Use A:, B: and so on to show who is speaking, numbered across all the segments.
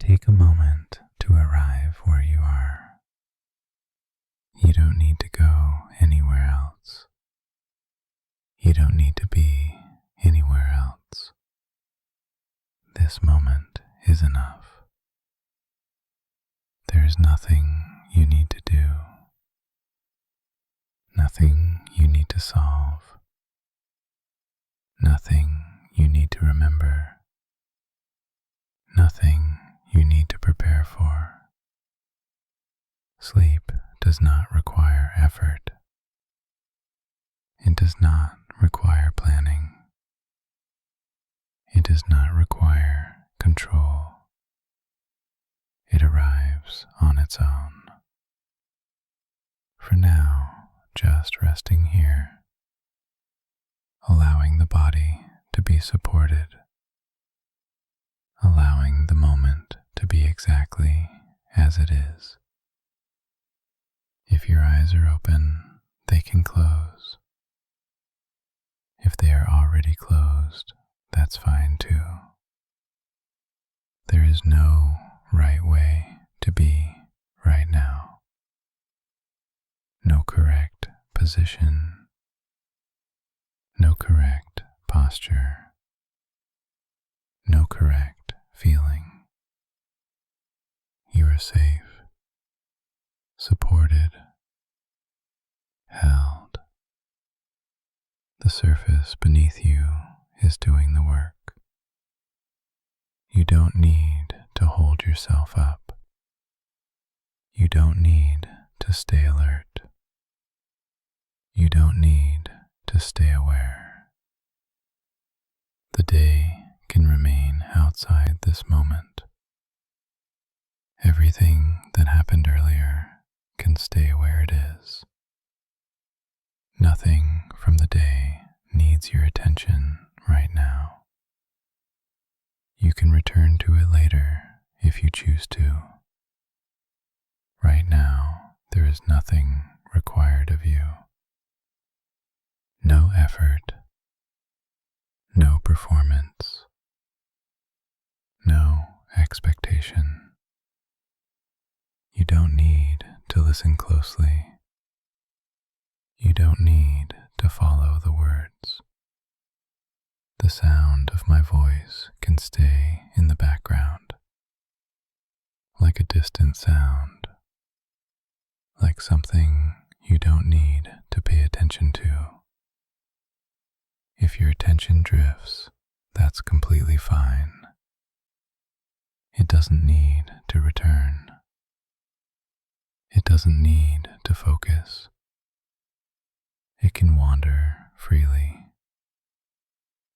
A: Take a moment to arrive where you are. You don't need to go anywhere else. You don't need to be anywhere else. This moment is enough. There is nothing you need to do, nothing you need to solve, nothing you need to remember, nothing you need to prepare for. Sleep does not require effort. It does not require planning. It does not require control. It arrives on its own. For now, just resting here, allowing the body to be supported, allowing the moment to be exactly as it is. If your eyes are open, they can close. If they are already closed, that's fine too. There is no right way to be right now. No correct position. No correct posture. No correct feeling. You are safe, supported, held. The surface beneath you is doing the work. You don't need to hold yourself up. You don't need to stay alert. You don't need to stay aware. The day can remain outside this moment. Everything that happened earlier can stay where it is. Nothing from the day needs your attention right now. You can return to it later if you choose to. Right now, there is nothing required of you. No effort, no performance, no expectation. You don't need to listen closely. You don't need to follow the words. The sound of my voice can stay in the background, like a distant sound, like something you don't need to pay attention to. If your attention drifts, that's completely fine. It doesn't need to return. It doesn't need to focus. It can wander freely.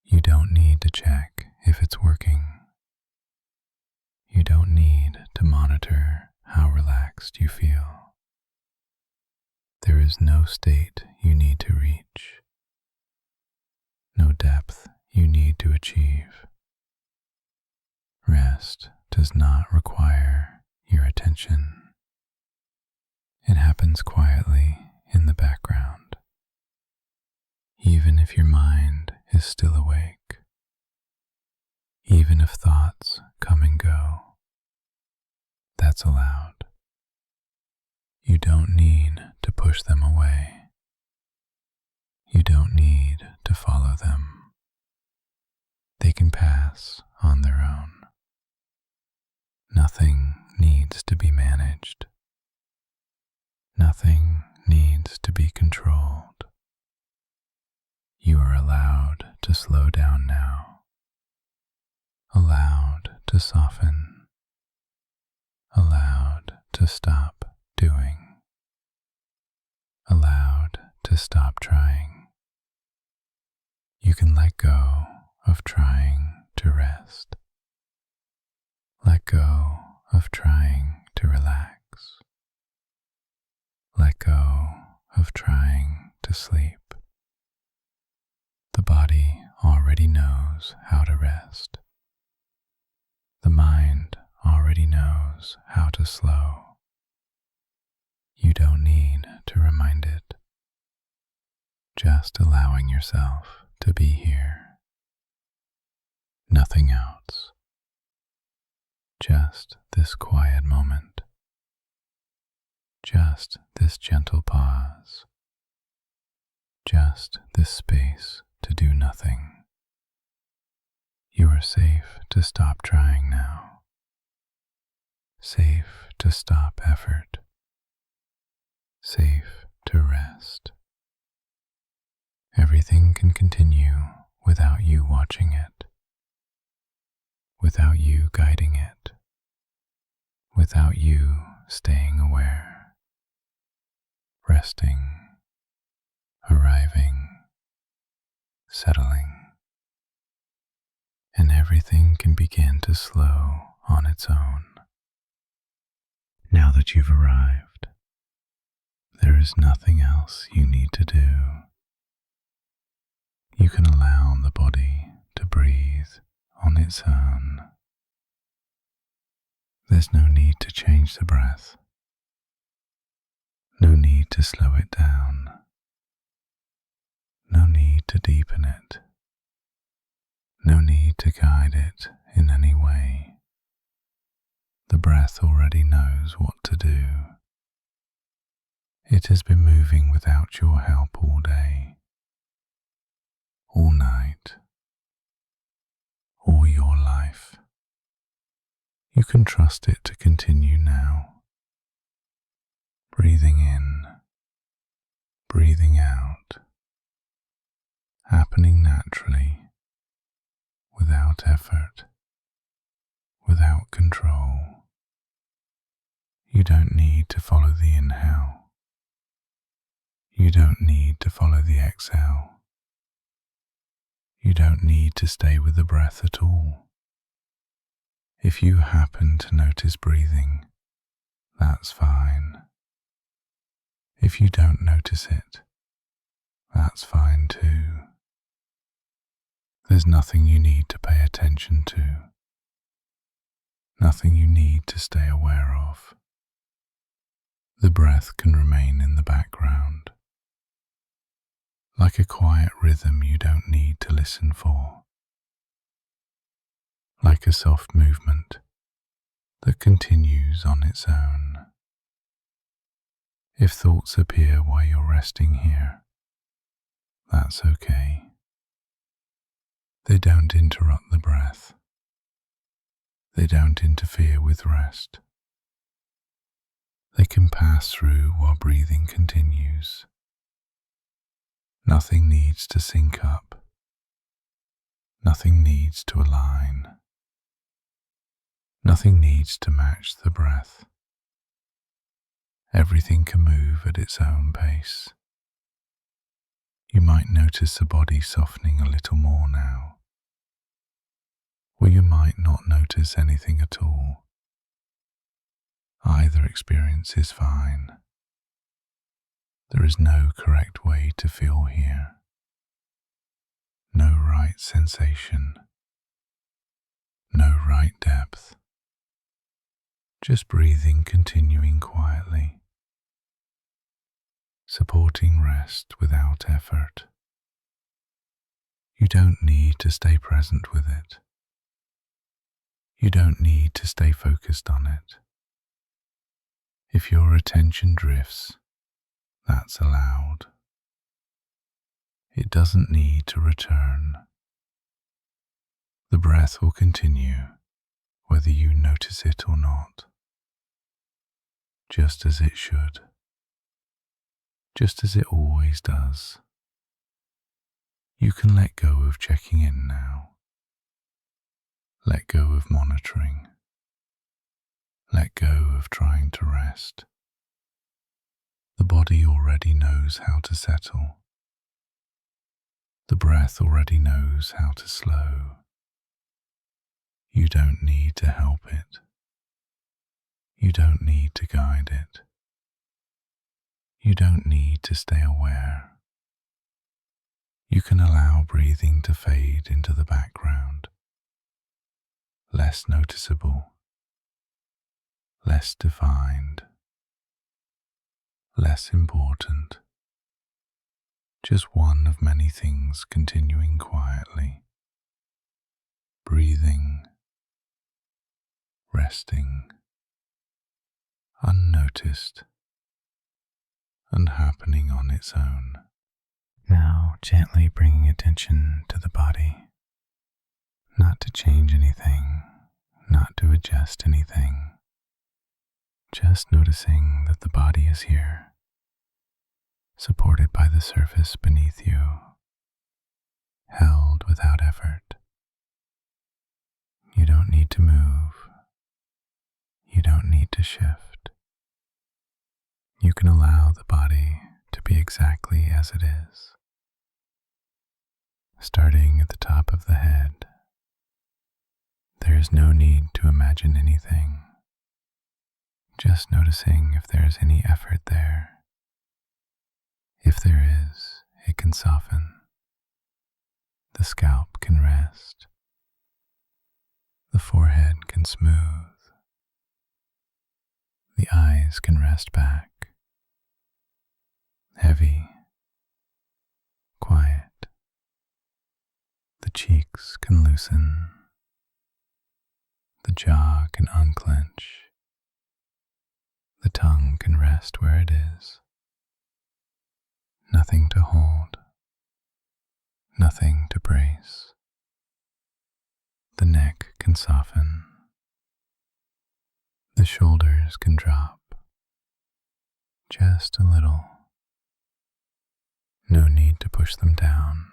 A: You don't need to check if it's working. You don't need to monitor how relaxed you feel. There is no state you need to reach, no depth you need to achieve. Rest does not require your attention. It happens quietly in the background, even if your mind is still awake, even if thoughts come and go. That's allowed. You don't need to push them away. You don't need to follow them. They can pass on their own. Nothing needs to be managed. Nothing needs to be controlled. You are allowed to slow down now, allowed to soften, allowed to stop doing, allowed to stop trying. You can let go of trying to rest. Let go of trying to relax. Let go of trying to sleep. The body already knows how to rest. The mind already knows how to slow. You don't need to remind it. Just allowing yourself to be here. Nothing else. Just this quiet moment, just this gentle pause, just this space to do nothing. You are safe to stop trying now, safe to stop effort, safe to rest. Everything can continue without you watching it, without you guiding it, without you staying aware, resting, arriving, settling, and everything can begin to slow on its own. Now that you've arrived, there is nothing else you need to do. You can allow the body to breathe on its own. There's no need to change the breath, no need to slow it down, no need to deepen it, no need to guide it in any way. The breath already knows what to do. It has been moving without your help all day, all night, all your life. You can trust it to continue now, breathing in, breathing out, happening naturally, without effort, without control. You don't need to follow the inhale. You don't need to follow the exhale. You don't need to stay with the breath at all. If you happen to notice breathing, that's fine. If you don't notice it, that's fine too. There's nothing you need to pay attention to, nothing you need to stay aware of. The breath can remain in the background, like a quiet rhythm you don't need to listen for, like a soft movement that continues on its own. If thoughts appear while you're resting here, that's okay. They don't interrupt the breath. They don't interfere with rest. They can pass through while breathing continues. Nothing needs to sync up. Nothing needs to align. Nothing needs to match the breath. Everything can move at its own pace. You might notice the body softening a little more now, or you might not notice anything at all. Either experience is fine. There is no correct way to feel here, no right sensation, no right depth. Just breathing, continuing quietly, supporting rest without effort. You don't need to stay present with it. You don't need to stay focused on it. If your attention drifts, that's allowed. It doesn't need to return. The breath will continue, whether you notice it or not, just as it should, just as it always does. You can let go of checking in now. Let go of monitoring. Let go of trying to rest. The body already knows how to settle. The breath already knows how to slow. You don't need to help it. You don't need to guide it. You don't need to stay aware. You can allow breathing to fade into the background, less noticeable, less defined, less important, just one of many things continuing quietly, breathing, resting, unnoticed, and happening on its own. Now gently bringing attention to the body, not to change anything, not to adjust anything, just noticing that the body is here, supported by the surface beneath you, held without effort. You don't need to move. You don't need to shift. You can allow the body to be exactly as it is. Starting at the top of the head, there is no need to imagine anything. Just noticing if there is any effort there. If there is, it can soften. The scalp can rest. The forehead can smooth. The eyes can rest back. Heavy, quiet. The cheeks can loosen. The jaw can unclench. The tongue can rest where it is. Nothing to hold. Nothing to brace. The neck can soften. The shoulders can drop. Just a little. No need to push them down.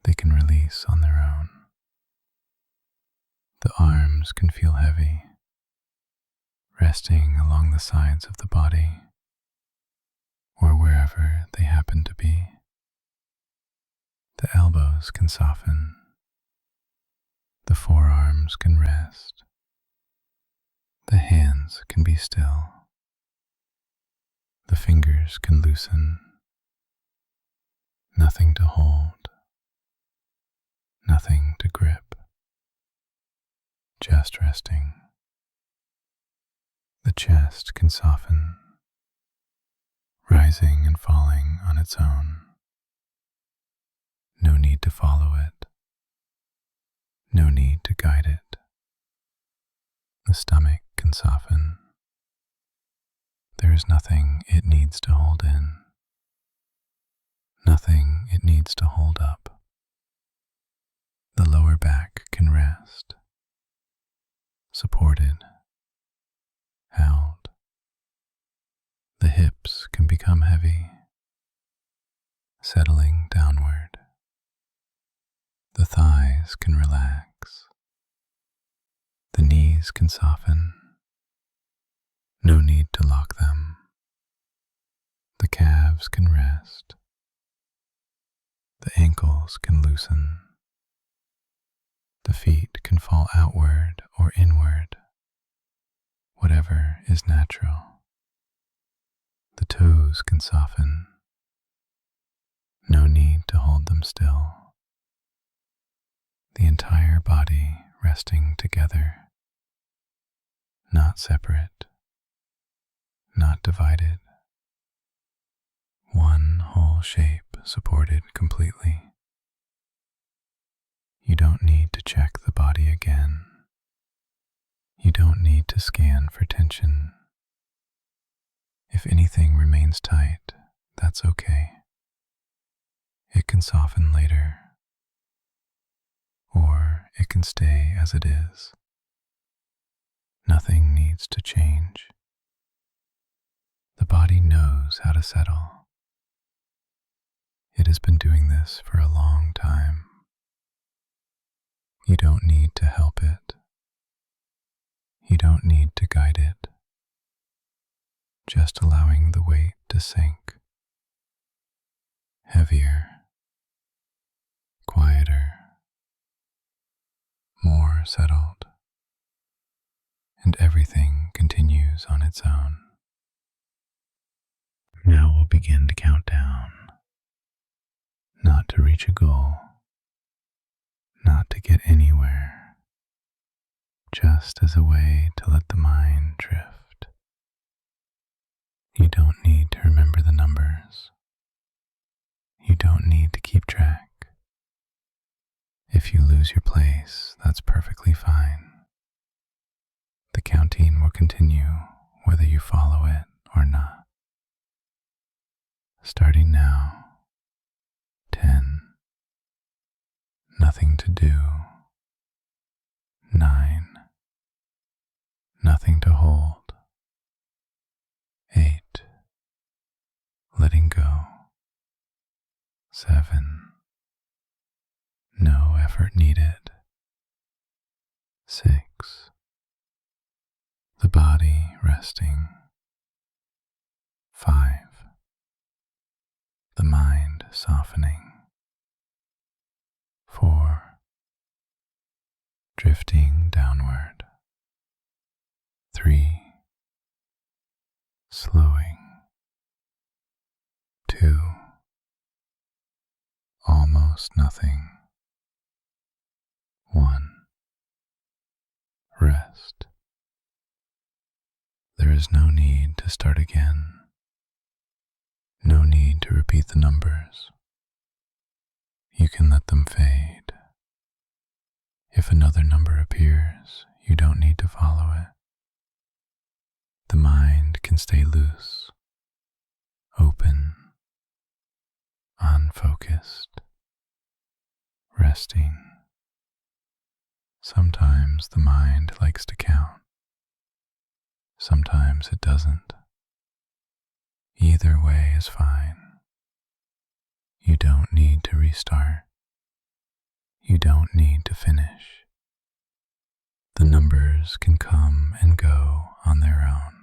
A: They can release on their own. The arms can feel heavy, resting along the sides of the body, or wherever they happen to be. The elbows can soften. The forearms can rest. The hands can be still. The fingers can loosen. Nothing to hold. Nothing to grip. Just resting. The chest can soften, rising and falling on its own. No need to follow it. No need to guide it. The stomach can soften. There is nothing it needs to hold in. Nothing it needs to hold up. The lower back can rest. Supported. Held. The hips can become heavy, settling downward. The thighs can relax. The knees can soften. No need to lock them. The calves can rest. The ankles can loosen. The feet can fall outward or inward, whatever is natural. The toes can soften. No need to hold them still. The entire body resting together, not separate, not divided. One whole shape supported completely. You don't need to check the body again. You don't need to scan for tension. If anything remains tight, that's okay. It can soften later, or it can stay as it is. Nothing needs to change. The body knows how to settle. It has been doing this for a long time. You don't need to help it. You don't need to guide it. Just allowing the weight to sink. Heavier. Quieter. More settled. And everything continues on its own. Now we'll begin to count down. Not to reach a goal. Not to get anywhere. Just as a way to let the mind drift. You don't need to remember the numbers. You don't need to keep track. If you lose your place, that's perfectly fine. continue whether you follow it or not. Starting now, 10, nothing to do, 9, nothing to hold, 8, letting go, 7, no effort needed, 6, the body resting, 5, the mind softening, 4, drifting downward, 3, slowing, 2, almost nothing, 1, rest. There is no need to start again. No need to repeat the numbers. You can let them fade. If another number appears, you don't need to follow it. The mind can stay loose, open, unfocused, resting. Sometimes the mind likes to count. Sometimes it doesn't. Either way is fine. You don't need to restart. You don't need to finish. The numbers can come and go on their own.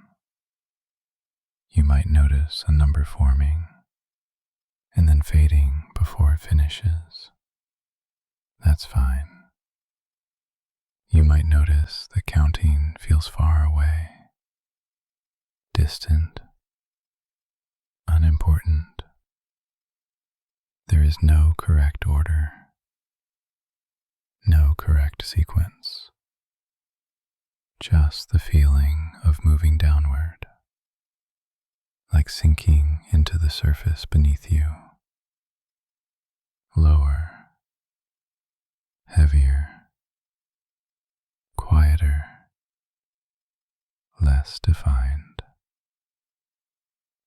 A: You might notice a number forming and then fading before it finishes. That's fine. You might notice that counting feels far away, distant, unimportant. There is no correct order, no correct sequence, just the feeling of moving downward, like sinking into the surface beneath you. Lower, heavier, quieter, less defined.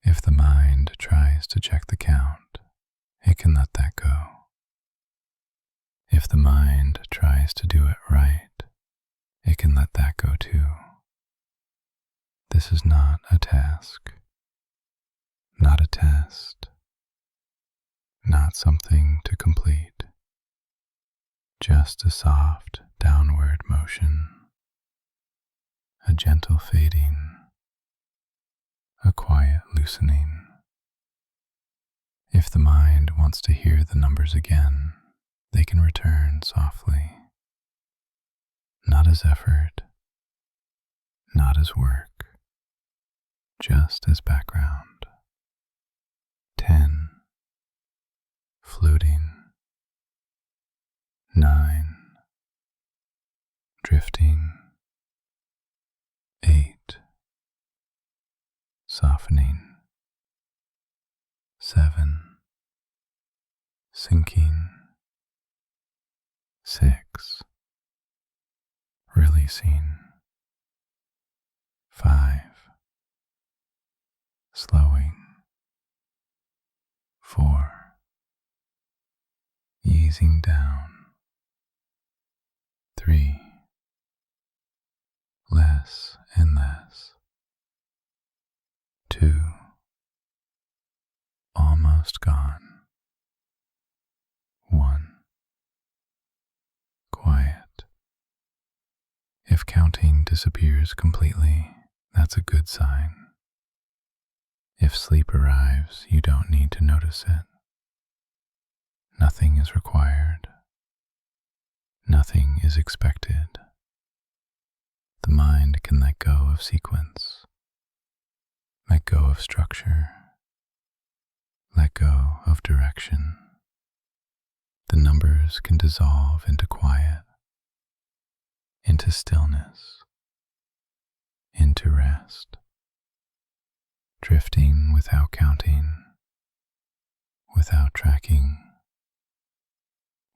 A: If the mind tries to check the count, it can let that go. If the mind tries to do it right, it can let that go too. This is not a task, not a test, not something to complete, just a soft downward motion, a gentle fading, a quiet loosening. If the mind wants to hear the numbers again, they can return softly, not as effort, not as work, just as background. 10, floating, 9, drifting, 8, softening, 7, sinking, 6, releasing, 5, slowing, 4, easing down, 3, less and less, 2, almost gone, 1, quiet. If counting disappears completely, that's a good sign. If sleep arrives, you don't need to notice it. Nothing is required. Nothing is expected. The mind can let go of sequence, let go of structure, let go of direction. The numbers can dissolve into quiet, into stillness, into rest, drifting without counting, without tracking,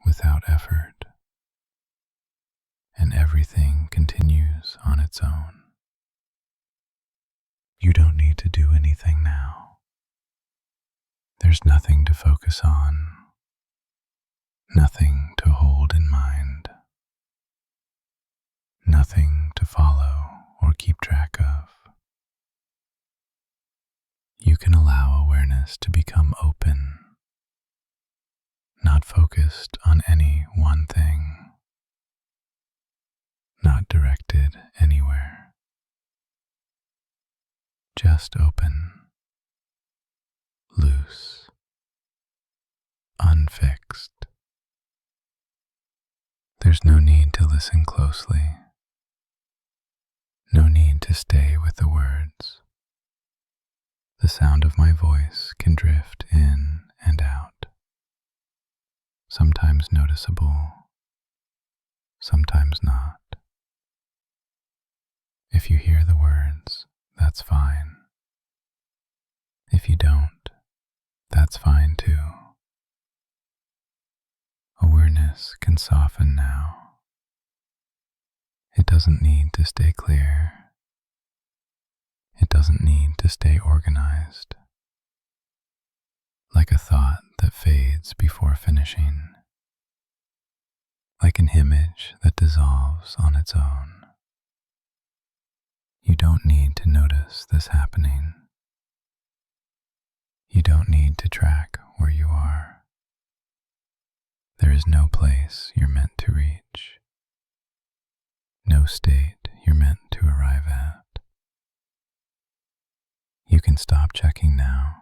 A: without effort, and everything continues on its own. There's nothing to focus on, nothing to hold in mind, nothing to follow or keep track of. You can allow awareness to become open, not focused on any one thing, not directed anywhere, just open, loose, unfixed. There's no need to listen closely, no need to stay with the words. The sound of my voice can drift in and out, sometimes noticeable, sometimes not. If you hear the words, that's fine. If you don't, that's fine too. Awareness can soften now. It doesn't need to stay clear. It doesn't need to stay organized, like a thought that fades before finishing, like an image that dissolves on its own. You don't need to notice this happening. You don't need to track where you are. There is no place you're meant to reach, no state you're meant to arrive at. You can stop checking now.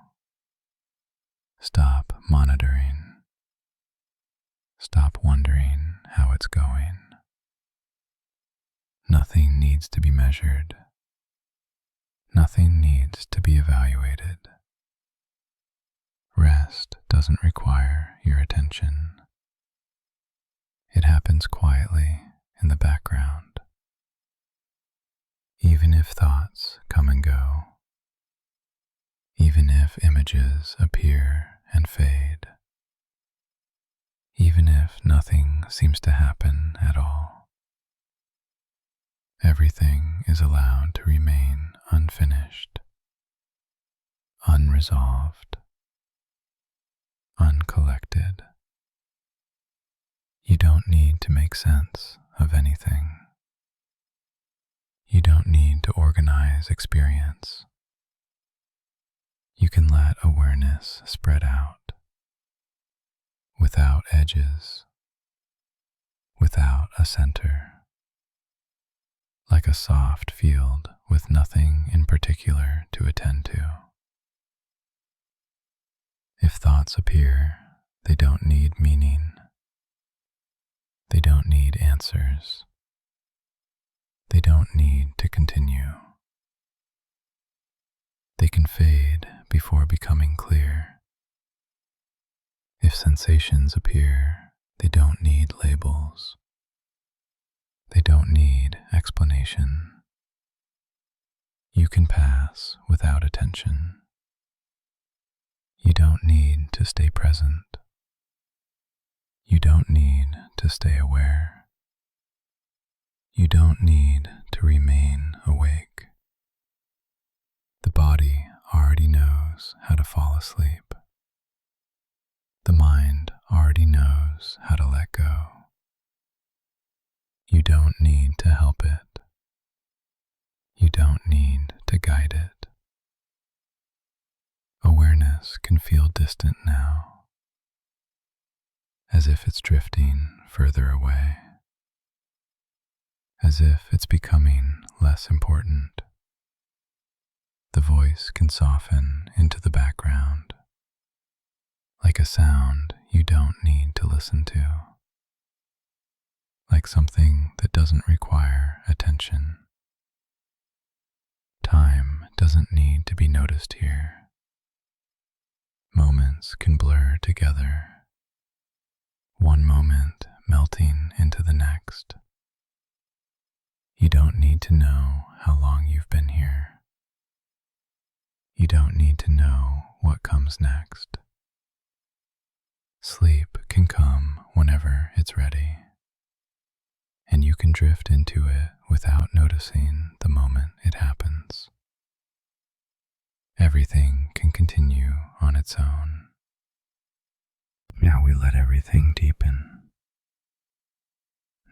A: Stop monitoring. Stop wondering how it's going. Nothing needs to be measured. Nothing needs to be evaluated. Rest doesn't require your attention. It happens quietly in the background. Even if thoughts come and go, even if images appear and fade, even if nothing seems to happen at all, everything is allowed to remain unfinished, unresolved, uncollected. You don't need to make sense of anything. You don't need to organize experience. You can let awareness spread out, without edges, without a center, like a soft field with nothing in particular to attend to. If thoughts appear, they don't need meaning. They don't need answers. They don't need to continue. They can fade before becoming clear. If sensations appear, they don't need labels. They don't need explanation. You can pass without attention. You don't need to stay present. You don't need to stay aware. You don't need to remain awake. The body already knows how to fall asleep. The mind already knows how to let go. You don't need to help it. You don't need to guide it. Awareness can feel distant now, as if it's drifting further away, as if it's becoming less important. The voice can soften into the background, like a sound you don't need to listen to, like something that doesn't require attention. Time doesn't need to be noticed here. Moments can blur together, one moment melting into the next. You don't need to know how long you've been here. You don't need to know what comes next. Sleep can come whenever it's ready, and you can drift into it without noticing the moment it happens. Everything can continue continue on its own. Now we let everything deepen.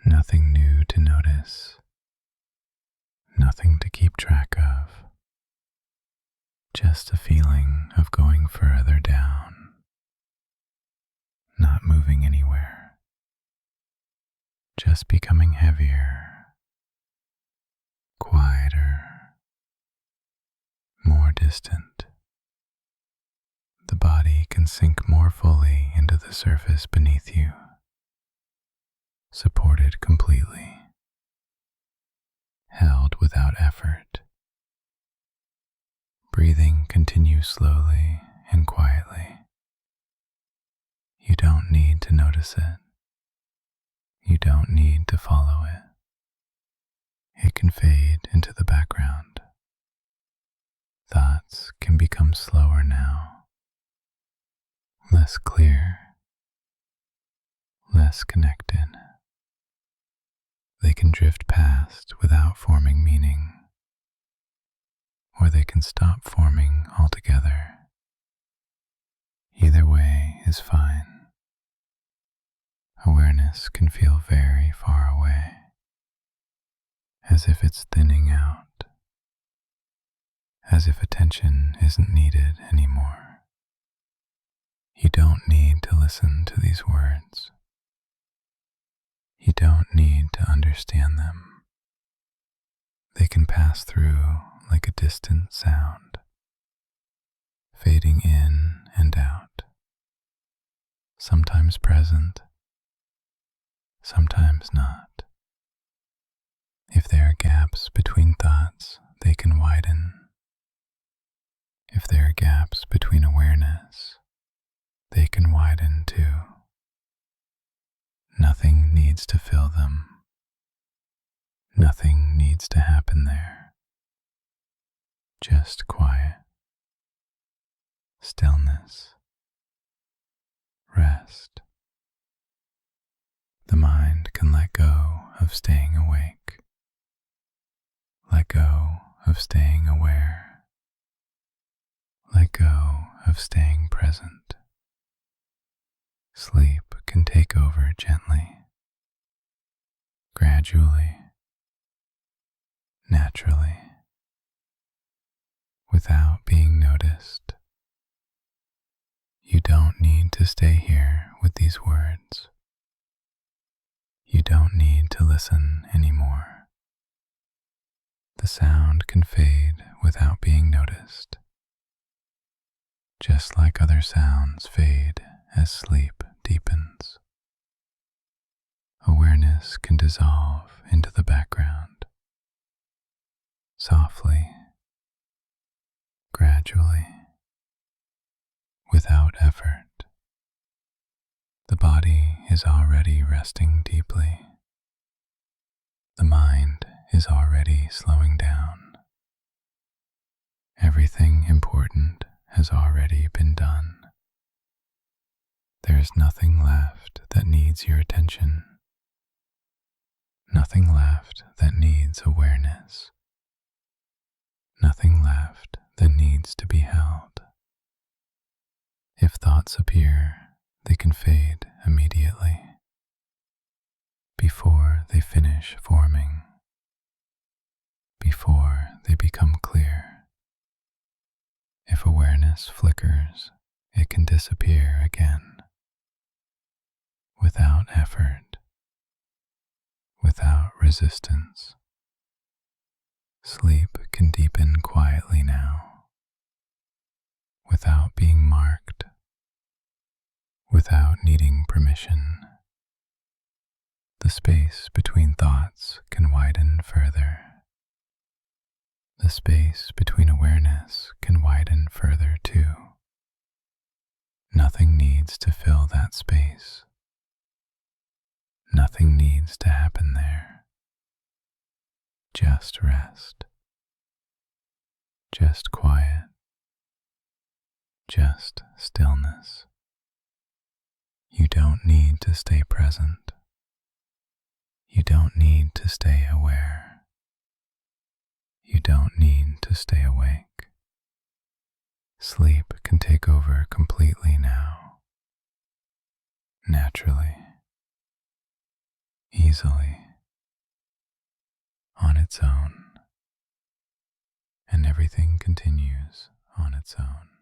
A: Nothing new to notice. Nothing to keep track of. Just a feeling of going further down. Not moving anywhere. Just becoming heavier. Quieter. More distant. The body can sink more fully into the surface beneath you, supported completely, held without effort. Breathing continues slowly and quietly. You don't need to notice it. You don't need to follow it. It can fade into the background. Thoughts can become slower now, less clear, less connected. They can drift past without forming meaning, or they can stop forming altogether. Either way is fine. Awareness can feel very far away, as if it's thinning out, as if attention isn't needed anymore. You don't need to listen to these words. You don't need to understand them. They can pass through like a distant sound, fading in and out, sometimes present, sometimes not. If there are gaps between thoughts, they can widen. If there are gaps between awareness, they can widen too. Nothing needs to fill them. Nothing needs to happen there. Just quiet, stillness, rest. The mind can let go of staying awake. Let go of staying aware. Let go of staying present. Sleep can take over gently, gradually, naturally, without being noticed. You don't need to stay here with these words. You don't need to listen anymore. The sound can fade without being noticed, just like other sounds fade as sleep deepens. Awareness can dissolve into the background, softly, gradually, without effort. The body is already resting deeply. The mind is already slowing down. Everything important has already been done. There is nothing left that needs your attention. Nothing left that needs awareness. Nothing left that needs to be held. If thoughts appear, they can fade immediately, before they finish forming, before they become clear. If awareness flickers, it can disappear again, without effort, without resistance. Sleep can deepen quietly now, without being marked, without needing permission. The space between thoughts can widen further. The space between awareness can widen further too. Nothing needs to fill that space. Nothing needs to happen there. Just rest. Just quiet. Just stillness. You don't need to stay present. You don't need to stay aware. You don't need to stay awake. Sleep can take over completely now, naturally, easily, on its own, and everything continues on its own.